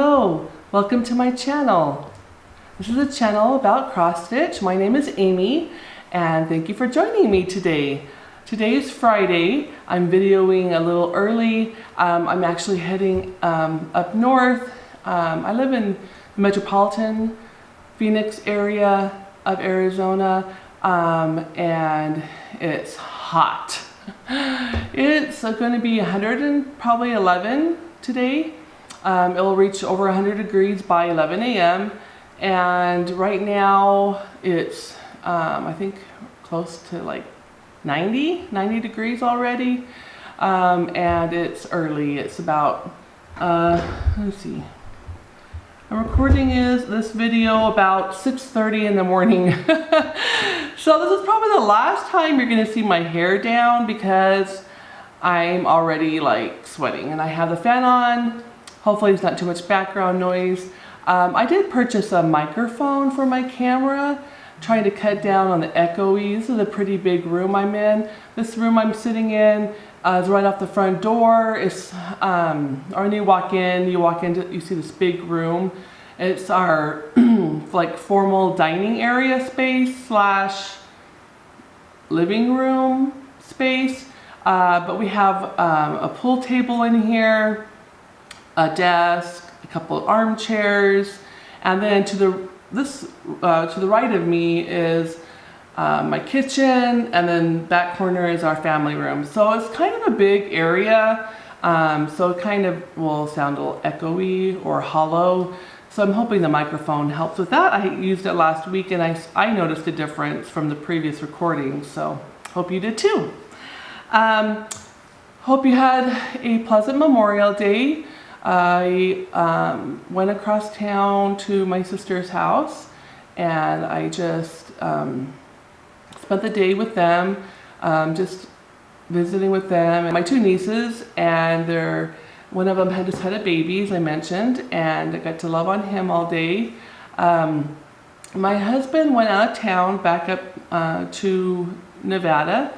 Hello, welcome to my channel. This is a channel about cross stitch. My name is Amy and thank you for joining me today. Today is Friday. I'm videoing a little early. I'm actually heading up north. I live in the metropolitan Phoenix area of Arizona and it's hot. It's going to be 111 today. It'll reach over 100 degrees by 11 a.m. and right now it's I think close to like 90 degrees already, and it's early. It's about let's see, I'm recording this video about 6:30 in the morning. So this is probably the last time you're gonna see my hair down because I'm already like sweating and I have the fan on. Hopefully it's not too much background noise. I did purchase a microphone for my camera, trying to cut down on the echoey. This is a pretty big room I'm in. This room I'm sitting in is right off the front door. It's or when you walk into, you see this big room. It's our like formal dining area space slash living room space. But we have a pool table in here, a desk, a couple of armchairs, and then to the right of me is my kitchen, and then back corner is our family room. So it's kind of a big area, so it kind of will sound a little echoey or hollow. So I'm hoping the microphone helps with that. I used it last week and I noticed a difference from the previous recording, so hope you did too. Hope you had a pleasant Memorial Day. I went across town to my sister's house and I just spent the day with them, just visiting with them and my two nieces, and one of them had just had a baby, as I mentioned, and I got to love on him all day. My husband went out of town back up to Nevada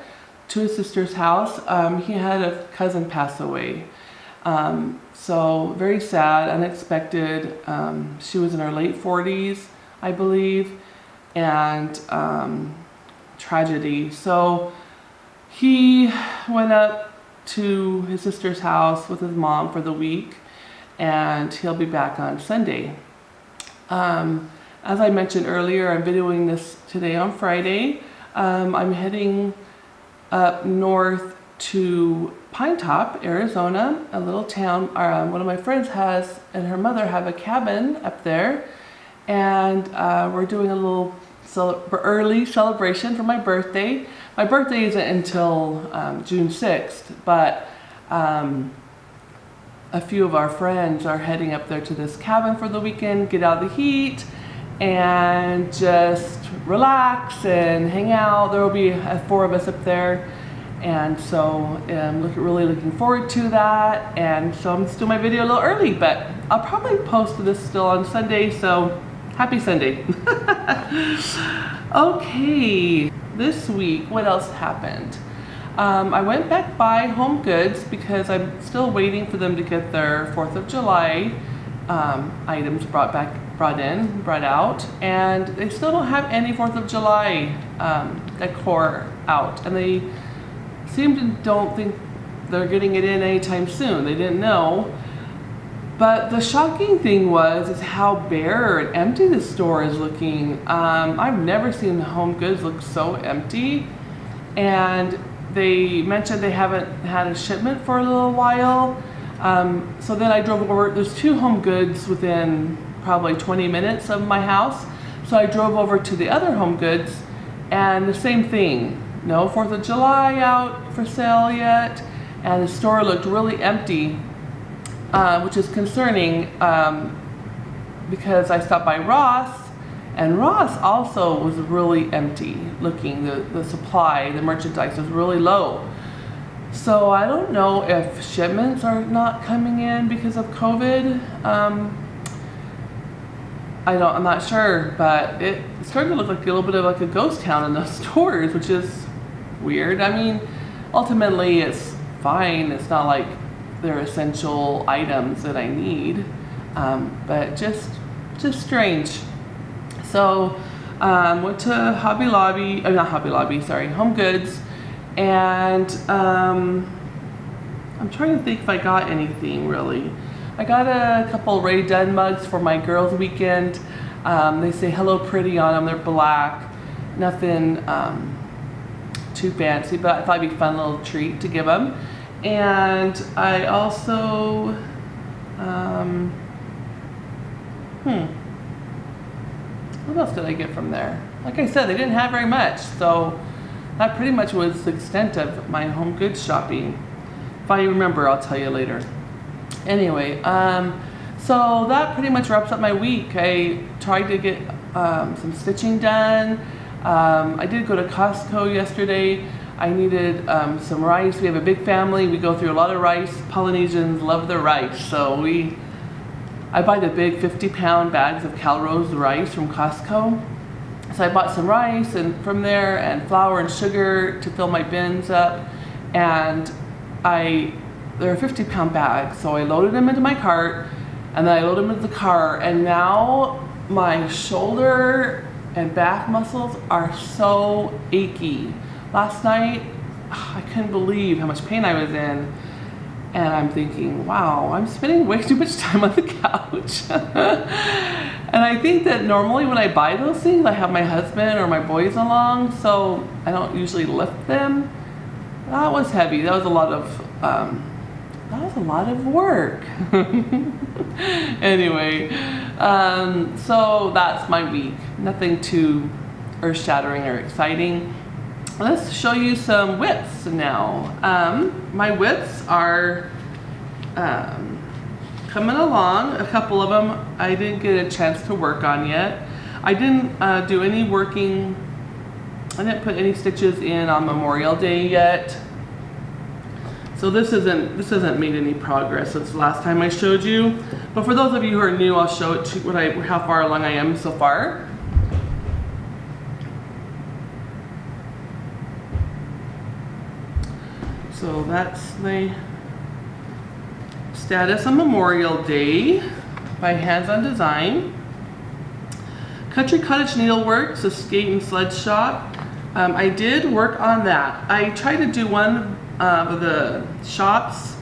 to his sister's house. He had a cousin pass away. So very sad, unexpected. She was in her late 40s, I believe, and tragedy. So he went up to his sister's house with his mom for the week, and he'll be back on Sunday. As I mentioned earlier, I'm videoing this today on Friday. I'm heading up north to Pine Top, Arizona, a little town. One of my friends and her mother have a cabin up there, and we're doing a little early celebration for my birthday. My birthday isn't until June 6th, but a few of our friends are heading up there to this cabin for the weekend, get out of the heat, and just relax and hang out. There will be 4 of us up there. And so I'm really looking forward to that. And so I'm just doing my video a little early, but I'll probably post this still on Sunday, so happy Sunday. Okay, this week, what else happened? I went back by Home Goods because I'm still waiting for them to get their 4th of July items brought out, and they still don't have any 4th of July decor out, and they don't think they're getting it in anytime soon. They didn't know. But the shocking thing is how bare and empty the store is looking. I've never seen Home Goods look so empty. And they mentioned they haven't had a shipment for a little while. So then I drove over. There's 2 Home Goods within probably 20 minutes of my house. So I drove over to the other Home Goods, and the same thing. No 4th of July out for sale yet, and the store looked really empty, which is concerning because I stopped by Ross, and Ross also was really empty looking. The supply, the merchandise was really low. So I don't know if shipments are not coming in because of COVID. I'm not sure, but it started to look like a little bit of like a ghost town in those stores, which is weird. I mean, ultimately it's fine. It's not like they're essential items that I need. but just strange. So went to Hobby Lobby, not Hobby Lobby, sorry, Home Goods, and I'm trying to think if I got anything really. I got a couple Ray Dunn mugs for my girls' weekend. They say hello pretty on them, they're black. Nothing too fancy, but I thought it'd be a fun little treat to give them. And I also, what else did I get from there? Like I said, they didn't have very much, so that pretty much was the extent of my Home Goods shopping. If I remember, I'll tell you later. Anyway, so that pretty much wraps up my week. I tried to get some stitching done. I did go to Costco yesterday. I needed some rice. We have a big family. We go through a lot of rice. Polynesians love their rice. So I buy the big 50-pound bags of Calrose rice from Costco. So I bought some rice and from there, and flour and sugar to fill my bins up. And they're 50-pound bags. So I loaded them into my cart, and then I loaded them into the car. And now my shoulder and back muscles are so achy. Last night, I couldn't believe how much pain I was in. And I'm thinking, wow, I'm spending way too much time on the couch. And I think that normally when I buy those things, I have my husband or my boys along, so I don't usually lift them. That was heavy. That was a lot of work. Anyway, so that's my week. Nothing too earth-shattering or exciting. Let's show you some whips now. My whips are coming along. A couple of them I didn't get a chance to work on yet. I didn't do any working. I didn't put any stitches in on Memorial Day yet. So this hasn't made any progress since the last time I showed you. But for those of you who are new, I'll show it to how far along I am so far. So that's my status on Memorial Day by Hands on Design. Country Cottage Needleworks, a skate and sled shop. I did work on that. I try to do one of the shops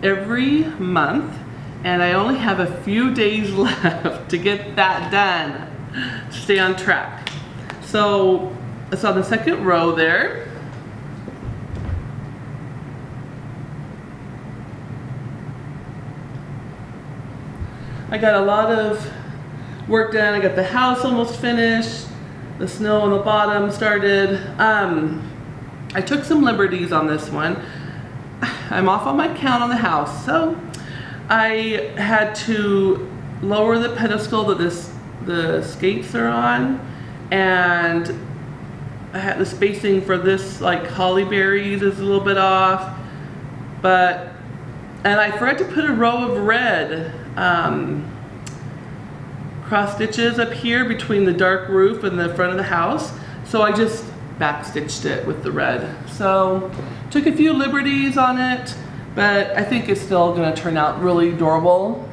every month, and I only have a few days left to get that done to stay on track. So it's on the second row there. I got a lot of work done. I got the house almost finished. The snow on the bottom started. I took some liberties on this one. I'm off on my count on the house. So I had to lower the pedestal that the skates are on, and I had the spacing for this, like holly berries, is a little bit off. And I forgot to put a row of red cross stitches up here between the dark roof and the front of the house. So I just back stitched it with the red. So took a few liberties on it, but I think it's still gonna turn out really adorable.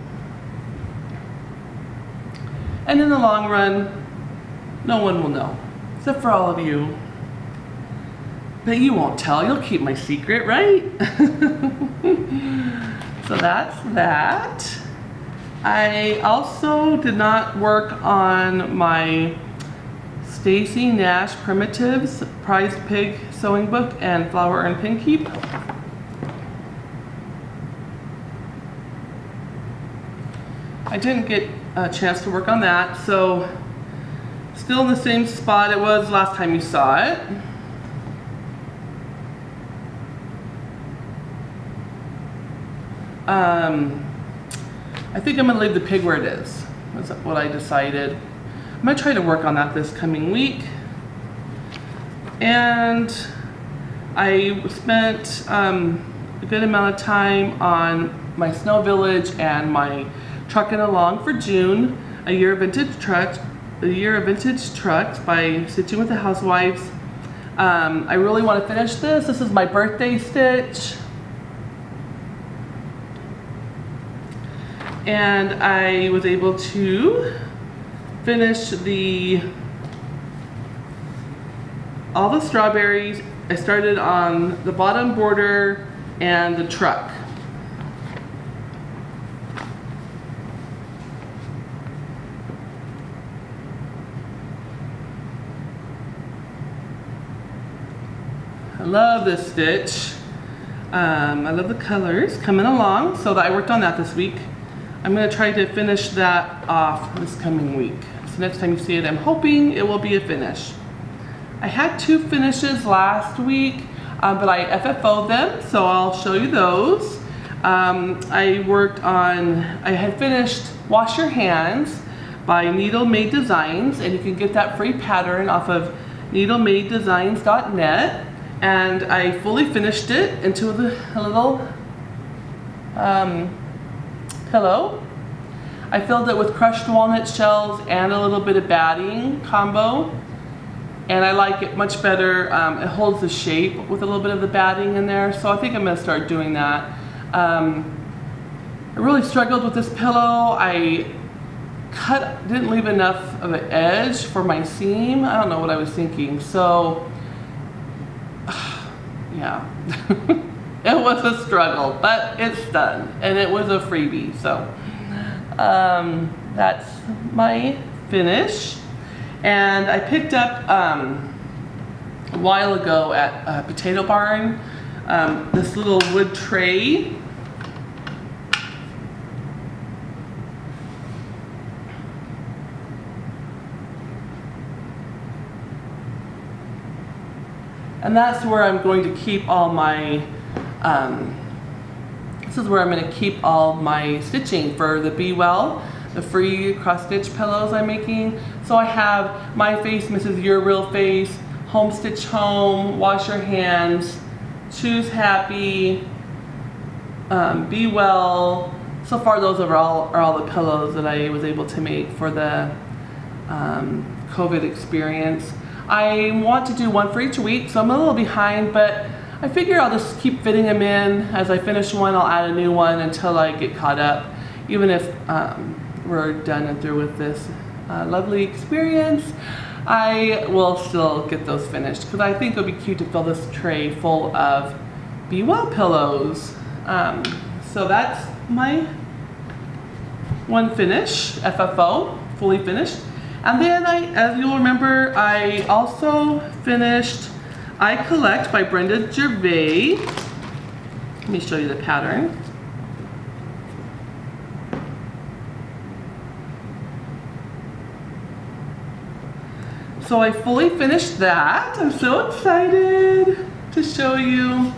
And in the long run, no one will know, except for all of you. But you won't tell, you'll keep my secret, right? So that's that. I also did not work on my Stacy Nash Primitives Prized Pig Sewing Book and Flower and Pin Keep. I didn't get a chance to work on that, so still in the same spot it was last time you saw it. I think I'm gonna leave the pig where it is. That's what I decided. I'm gonna try to work on that this coming week. And I spent a good amount of time on my Snow Village and my Truckin' Along for June, a year of vintage trucks by Stitching with the Housewives. I really want to finish this. This is my birthday stitch. and I was able to finish all the strawberries. I started on the bottom border and the truck. I love this stitch. I love the colors coming along, so that I worked on that this week. I'm going to try to finish that off this coming week. So next time you see it, I'm hoping it will be a finish. I had 2 finishes last week, but I FFO'd them, so I'll show you those. I had finished Wash Your Hands by Needle Made Designs, and you can get that free pattern off of needlemadedesigns.net. And I fully finished it into a little pillow. I filled it with crushed walnut shells and a little bit of batting combo, and I like it much better. It holds the shape with a little bit of the batting in there, so I think I'm going to start doing that. I really struggled with this pillow. I didn't leave enough of an edge for my seam. I don't know what I was thinking, so yeah. It was a struggle, but it's done, and it was a freebie, so that's my finish. And I picked up a while ago at Potato Barn this little wood tray. And that's where I'm going to keep all my, this is where I'm going to keep all my stitching for the Be Well, the free cross stitch pillows I'm making. So I have My Face, Mrs. Your Real Face, Home Stitch Home, Wash Your Hands, Choose Happy, Be Well. So far those are all the pillows that I was able to make for the COVID experience. I want to do one for each week, so I'm a little behind, but I figure I'll just keep fitting them in. As I finish one, I'll add a new one until I get caught up. Even if we're done and through with this lovely experience, I will still get those finished, because I think it would be cute to fill this tray full of Be Well pillows. So that's my one finish, FFO, fully finished. And then as you'll remember, I also finished I Collect by Brenda Gervais. Let me show you the pattern. So I fully finished that. I'm so excited to show you.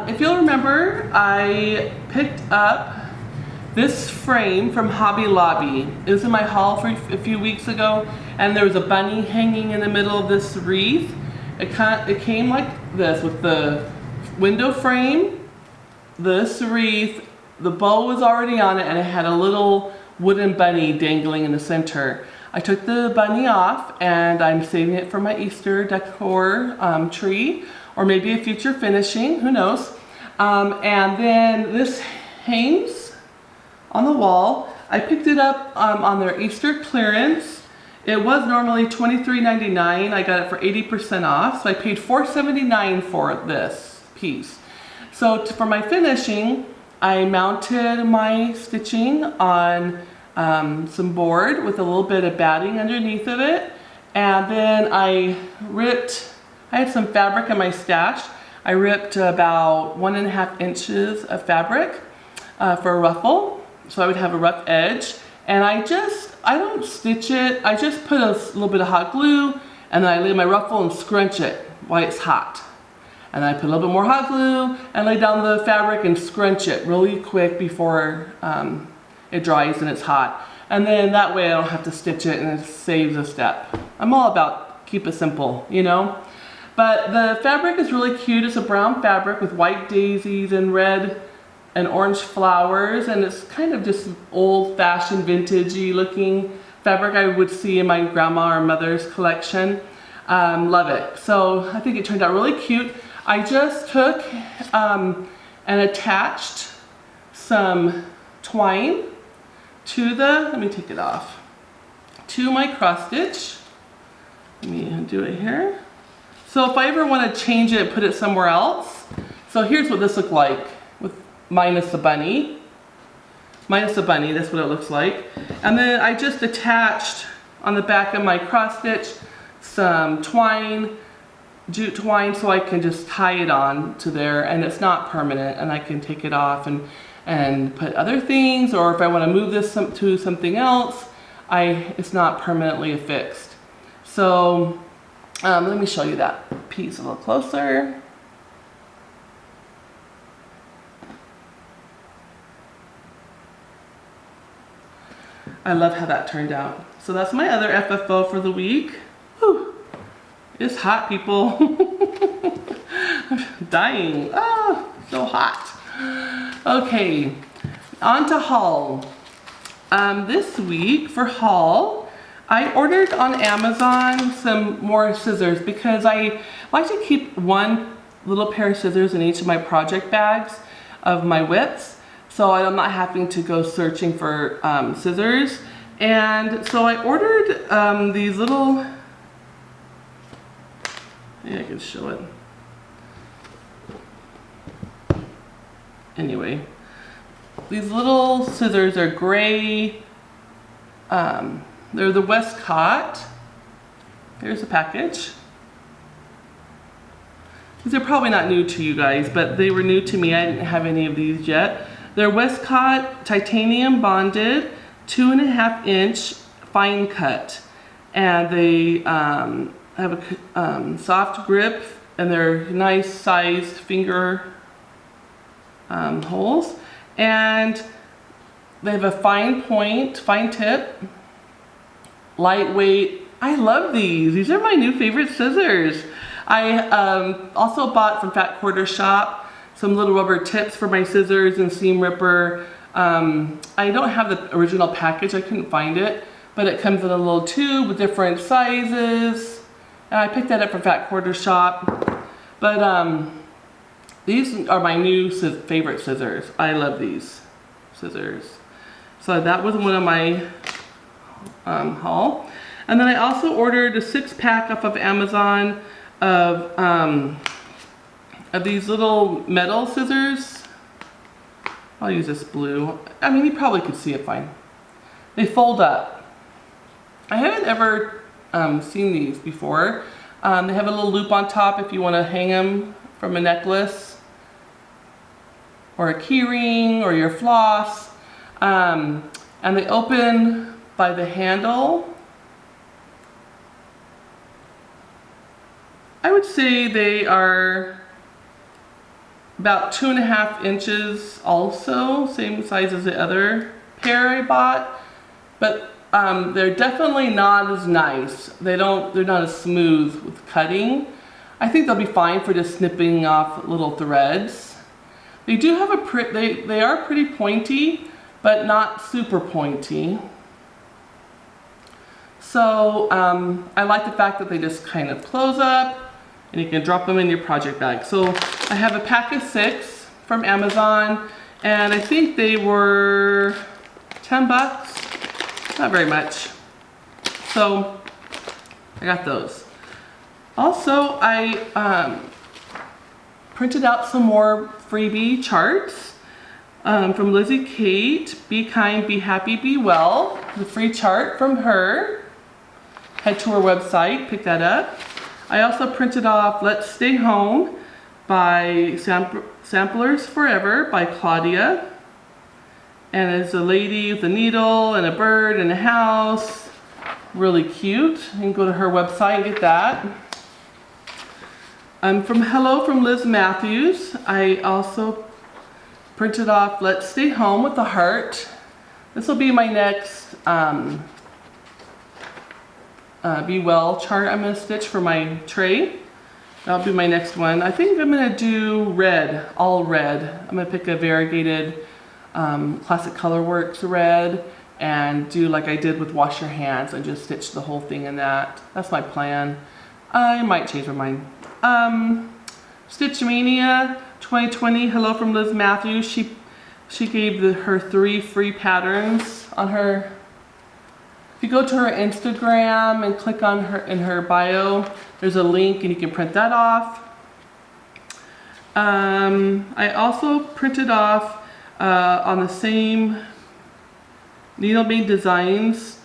If you'll remember, I picked up this frame from Hobby Lobby. It was in my haul for a few weeks ago, and there was a bunny hanging in the middle of this wreath. It came like this with the window frame, this wreath, the bow was already on it, and it had a little wooden bunny dangling in the center. I took the bunny off, and I'm saving it for my Easter decor tree, or maybe a future finishing, who knows. And then this hangs on the wall. I picked it up on their Easter clearance. It was normally $23.99. I got it for 80% off, so I paid $4.79 for this piece. So for my finishing, I mounted my stitching on some board with a little bit of batting underneath of it, and then I had some fabric in my stash. I ripped about 1.5 inches of fabric for a ruffle, so I would have a rough edge. And I don't stitch it, I just put a little bit of hot glue, and then I lay my ruffle and scrunch it while it's hot. And then I put a little bit more hot glue and lay down the fabric and scrunch it really quick before it dries and it's hot. And then that way I don't have to stitch it, and it saves a step. I'm all about keep it simple, you know? But the fabric is really cute. It's a brown fabric with white daisies and red and orange flowers, and it's kind of just old-fashioned, vintagey looking fabric I would see in my grandma or mother's collection. Love it. So I think it turned out really cute. I just took and attached some twine to the, let me take it off, to my cross stitch. Let me do it here. So if I ever want to change it and put it somewhere else, so here's what this looked like with minus the bunny. Minus the bunny, that's what it looks like. And then I just attached on the back of my cross stitch some twine, jute twine, so I can just tie it on to there, and it's not permanent, and I can take it off and put other things, or if I want to move this to something else, it's not permanently affixed. So let me show you that piece a little closer. I love how that turned out. So that's my other FFO for the week. Whew. It's hot, people. I'm dying. Oh, so hot. Okay, on to haul. This week for haul, I ordered on Amazon some more scissors because I like to keep one little pair of scissors in each of my project bags of my widths, so I'm not having to go searching for scissors. And so I ordered these little, yeah, I can show it. Anyway, these little scissors are gray. They're the Westcott. Here's the package. These are probably not new to you guys, but they were new to me. I didn't have any of these yet. They're Westcott titanium bonded, 2.5 inch fine cut. And they have a soft grip, and they're nice sized finger holes, and they have a fine point, fine tip, lightweight. I love these. These are my new favorite scissors. I also bought from Fat Quarter Shop some little rubber tips for my scissors and seam ripper. I don't have the original package. I couldn't find it, but it comes in a little tube with different sizes. And I picked that up from Fat Quarter Shop. But these are my new favorite scissors. I love these scissors. So that was one of my haul. And then I also ordered a 6-pack off of Amazon of these little metal scissors. I'll use this blue. I mean, you probably could see it fine. They fold up. I haven't ever seen these before. They have a little loop on top if you want to hang them from a necklace or a key ring or your floss. And they open by the handle. I would say they are about 2.5 inches also, same size as the other pair I bought, but they're definitely not as nice. They're not as smooth with cutting. I think they'll be fine for just snipping off little threads. They do have they are pretty pointy, but not super pointy. So I like the fact that they just kind of close up and you can drop them in your project bag. So I have a pack of 6 from Amazon, and I think they were 10 bucks, not very much. So I got those. Also, I printed out some more freebie charts from Lizzie Kate. Be kind, be happy, be well. The free chart from her. Head to her website, pick that up. I also printed off Let's Stay Home by Samplers Forever by Claudia. And it's a lady with a needle and a bird and a house. Really cute. You can go to her website and get that. From Hello from Liz Matthews, I also printed off Let's Stay Home with the heart. This will be my next Be Well chart I'm going to stitch for my tray. That'll be my next one. I think I'm going to do red, all red. I'm going to pick a variegated Classic Colorworks red and do like I did with Wash Your Hands and just stitch the whole thing in that. That's my plan. I might change my mind. Stitch Mania 2020, hello from Liz Matthews. She gave her 3 free patterns on her. If you go to her Instagram and click on her in her bio, there's a link and you can print that off. I also printed off on the same Needle Made Designs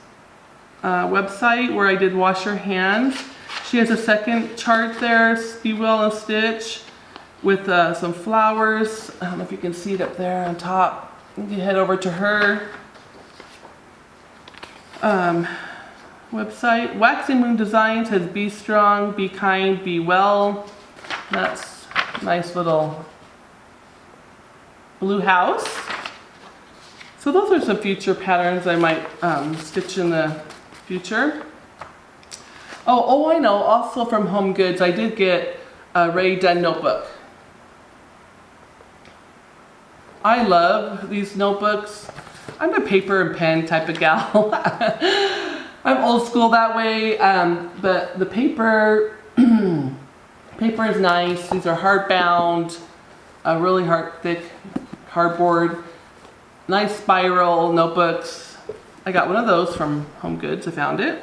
website where I did Wash Your Hands. She has a second chart there, Be Well and Stitch, with some flowers. I don't know if you can see it up there on top. You can head over to her website. Waxing Moon Designs has Be Strong, Be Kind, Be Well. That's a nice little blue house. So those are some future patterns I might stitch in the future. Oh, I know, also from Home Goods, I did get a Ready Done notebook. I love these notebooks. I'm a paper and pen type of gal. I'm old school that way, but the paper is nice. These are hardbound, really thick cardboard. Nice spiral notebooks. I got one of those from Home Goods. I found it.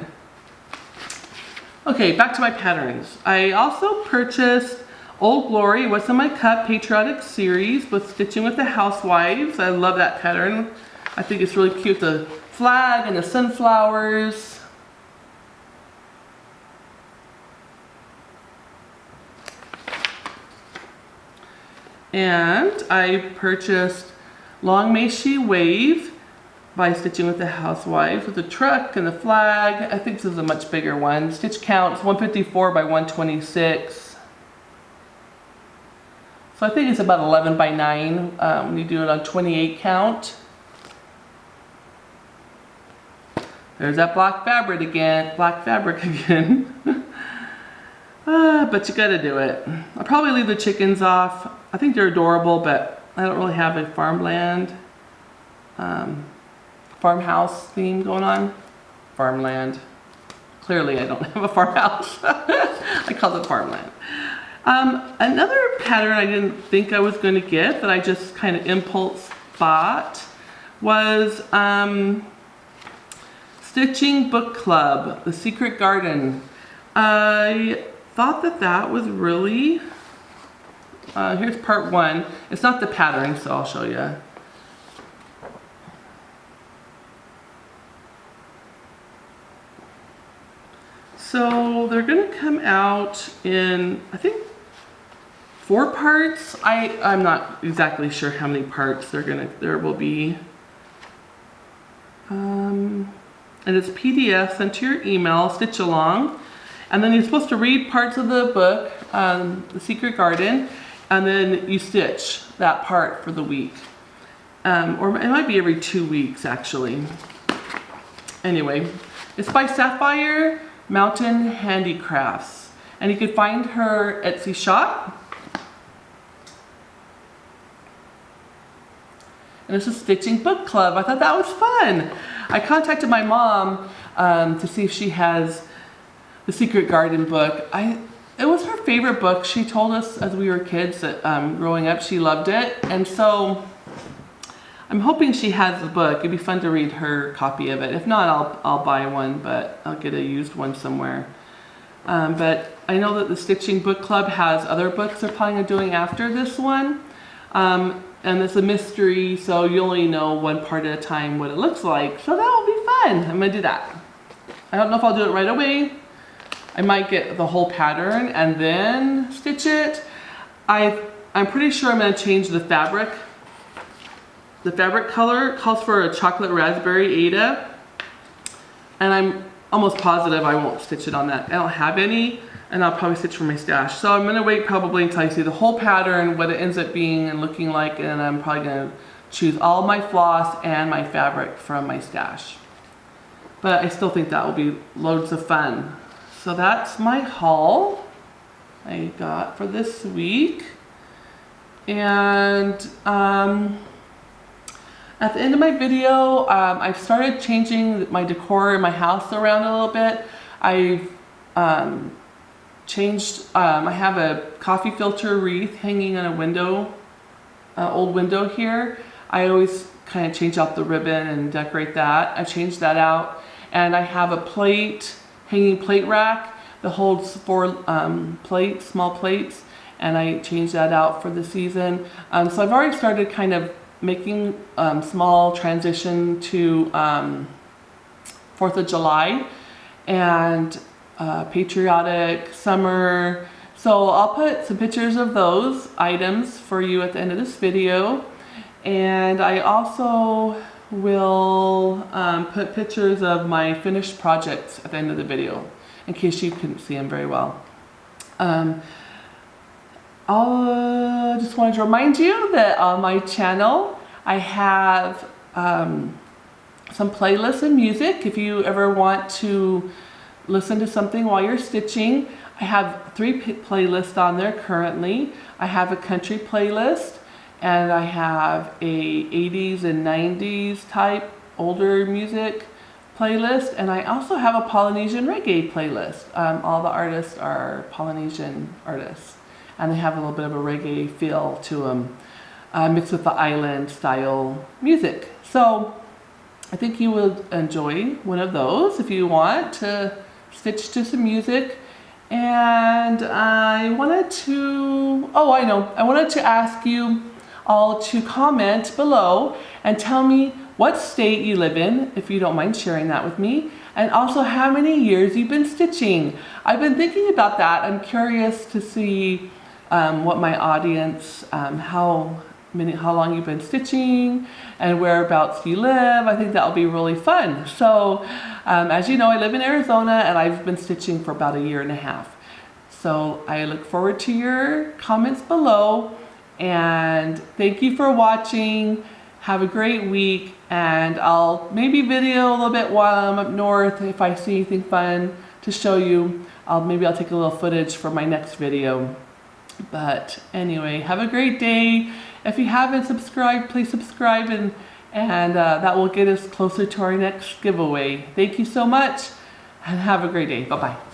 Okay, back to my patterns. I also purchased Old Glory, What's in My Cup Patriotic Series with Stitching with the Housewives. I love that pattern. I think it's really cute, the flag and the sunflowers. And I purchased Long May She Wave by Stitching with the Housewives with the truck and the flag. I think this is a much bigger one. Stitch count's 154 by 126. So I think it's about 11 by 9 when you do it on 28 count. There's that black fabric again. But you gotta do it. I'll probably leave the chickens off. I think they're adorable, but I don't really have a farmhouse theme going on. Farmland. Clearly I don't have a farmhouse. I call it farmland. Another pattern I didn't think I was going to get that I just kind of impulse bought was Stitching Book Club, The Secret Garden. I thought that was really, here's part 1. It's not the pattern, so I'll show you. So they're going to come out in, I think, 4 parts. I'm not exactly sure how many parts there will be. And it's PDF sent to your email, stitch along. And then you're supposed to read parts of the book, The Secret Garden, and then you stitch that part for the week. Or it might be every 2 weeks, actually. Anyway, it's by Sapphire Mountain Handicrafts. And you can find her Etsy shop. And this is Stitching Book Club. I thought that was fun. I contacted my mom to see if she has The Secret Garden book. It was her favorite book. She told us as we were kids that growing up she loved it. And so I'm hoping she has the book. It'd be fun to read her copy of it. If not, I'll buy one, but I'll get a used one somewhere. But I know that the Stitching Book Club has other books they're planning on doing after this one. And it's a mystery, so you only know one part at a time what it looks like. So that will be fun. I'm gonna do that. I don't know if I'll do it right away. I might get the whole pattern and then stitch it. I'm pretty sure I'm gonna change the fabric. The fabric color calls for a chocolate raspberry Ada. And I'm almost positive I won't stitch it on that. I don't have any, and I'll probably stitch from my stash. So I'm gonna wait probably until I see the whole pattern, what it ends up being and looking like, and I'm probably gonna choose all my floss and my fabric from my stash. But I still think that will be loads of fun. So that's my haul I got for this week. And At the end of my video, I've started changing my decor in my house around a little bit. I've changed, I have a coffee filter wreath hanging on a window, old window here. I always kind of change out the ribbon and decorate that. I changed that out. And I have a plate, hanging plate rack that holds 4 plates, small plates. And I changed that out for the season. So I've already started kind of making small transition to 4th of July and patriotic summer. So I'll put some pictures of those items for you at the end of this video. And I also will put pictures of my finished projects at the end of the video in case you couldn't see them very well. I just wanted to remind you that on my channel I have some playlists and music. If you ever want to listen to something while you're stitching, I have 3 playlists on there currently. I have a country playlist, and I have a 80s and 90s type older music playlist, and I also have a Polynesian reggae playlist. All the artists are Polynesian artists, and they have a little bit of a reggae feel to them, mixed with the island style music. So I think you will enjoy one of those if you want to stitch to some music. And I wanted to, I wanted to ask you all to comment below and tell me what state you live in, if you don't mind sharing that with me, and also how many years you've been stitching. I've been thinking about that. I'm curious to see what my audience, how long you've been stitching and whereabouts you live. I think that'll be really fun. So as you know, I live in Arizona and I've been stitching for about 1.5 years. So I look forward to your comments below, and thank you for watching. Have a great week, and I'll maybe video a little bit while I'm up north. If I see anything fun to show you, maybe I'll take a little footage for my next video. But anyway, have a great day. If you haven't subscribed, please subscribe, and that will get us closer to our next giveaway. Thank you so much, and have a great day. Bye-bye.